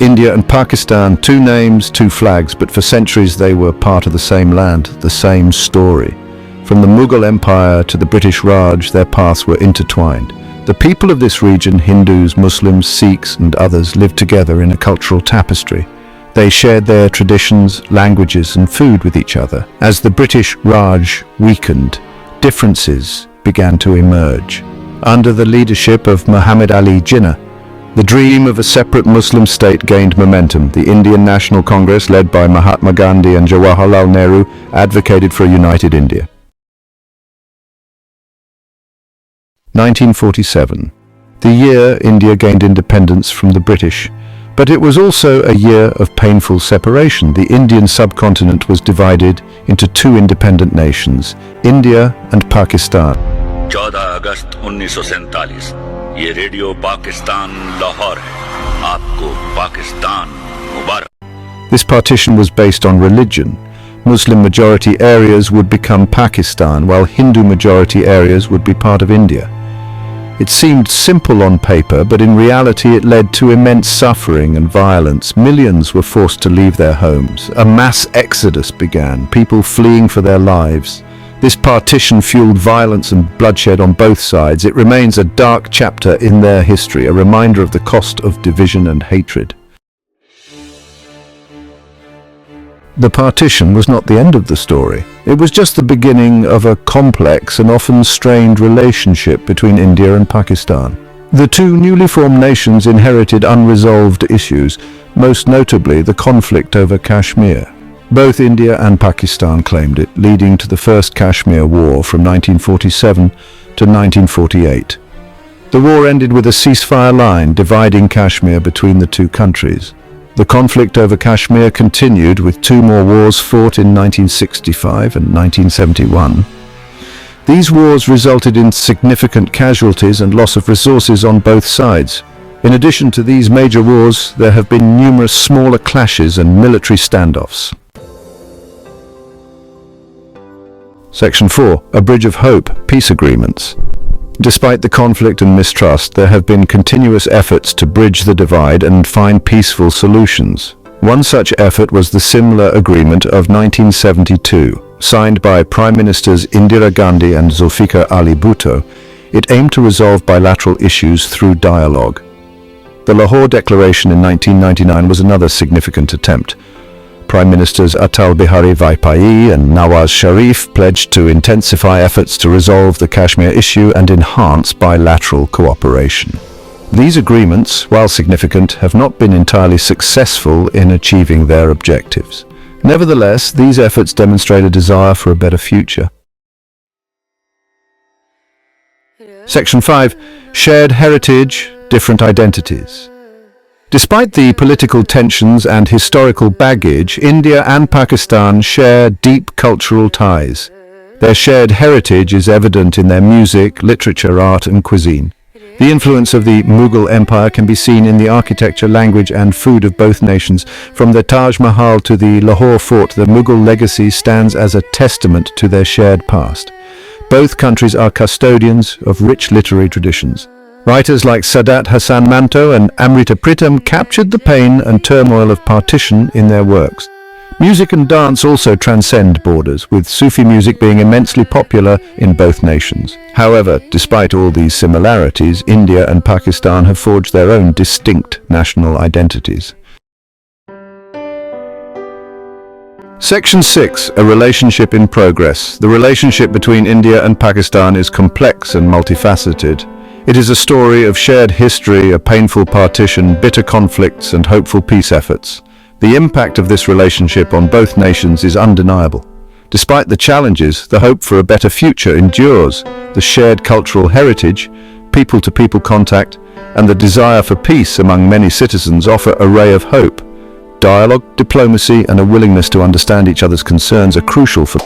India and Pakistan, two names, two flags, but for centuries they were part of the same land, the same story. From the Mughal Empire to the British Raj, their paths were intertwined. The people of this region, Hindus, Muslims, Sikhs and others, lived together in a cultural tapestry. They shared their traditions, languages and food with each other. As the British Raj weakened, differences began to emerge. Under the leadership of Muhammad Ali Jinnah, the dream of a separate Muslim state gained momentum. The Indian National Congress, led by Mahatma Gandhi and Jawaharlal Nehru, advocated for a united India. 1947. The year India gained independence from the British, but it was also a year of painful separation. The Indian subcontinent was divided into two independent nations, India and Pakistan. 14 अगस्त 1947 ये radio Pakistan Lahore है आपको पाकिस्तान मुबारक. This partition was based on religion. Muslim majority areas would become Pakistan, while Hindu majority areas would be part of India. It seemed simple on paper, but in reality it led to immense suffering and violence. Millions were forced to leave their homes. A mass exodus began, people fleeing for their lives. This partition fueled violence and bloodshed on both sides. It remains a dark chapter in their history, a reminder of the cost of division and hatred. The partition was not the end of the story. It was just the beginning of a complex and often strained relationship between India and Pakistan. The two newly formed nations inherited unresolved issues, most notably the conflict over Kashmir. Both India and Pakistan claimed it, leading to the First Kashmir War from 1947 to 1948. The war ended with a ceasefire line dividing Kashmir between the two countries. The conflict over Kashmir continued with two more wars fought in 1965 and 1971. These wars resulted in significant casualties and loss of resources on both sides. In addition to these major wars, there have been numerous smaller clashes and military standoffs. Section 4. A Bridge of Hope, Peace Agreements. Despite the conflict and mistrust, there have been continuous efforts to bridge the divide and find peaceful solutions. One such effort was the Simla Agreement of 1972, signed by Prime Ministers Indira Gandhi and Zulfikar Ali Bhutto. It aimed to resolve bilateral issues through dialogue. The Lahore Declaration in 1999 was another significant attempt. Prime Ministers Atal Bihari Vajpayee and Nawaz Sharif pledged to intensify efforts to resolve the Kashmir issue and enhance bilateral cooperation. These agreements, while significant, have not been entirely successful in achieving their objectives. Nevertheless, these efforts demonstrate a desire for a better future. Section 5. Shared Heritage, Different Identities. Despite the political tensions and historical baggage, India and Pakistan share deep cultural ties. Their shared heritage is evident in their music, literature, art and cuisine. The influence of the Mughal Empire can be seen in the architecture, language and food of both nations. From the Taj Mahal to the Lahore Fort, the Mughal legacy stands as a testament to their shared past. Both countries are custodians of rich literary traditions. Writers like Sadat Hasan Manto and Amrita Pritam captured the pain and turmoil of partition in their works. Music and dance also transcend borders, with Sufi music being immensely popular in both nations. However, despite all these similarities, India and Pakistan have forged their own distinct national identities. Section 6. A Relationship in Progress. The relationship between India and Pakistan is complex and multifaceted. It is a story of shared history, a painful partition, bitter conflicts and hopeful peace efforts. The impact of this relationship on both nations is undeniable. Despite the challenges, the hope for a better future endures. The shared cultural heritage, people-to-people contact, and the desire for peace among many citizens offer a ray of hope. Dialogue, diplomacy, and a willingness to understand each other's concerns are crucial for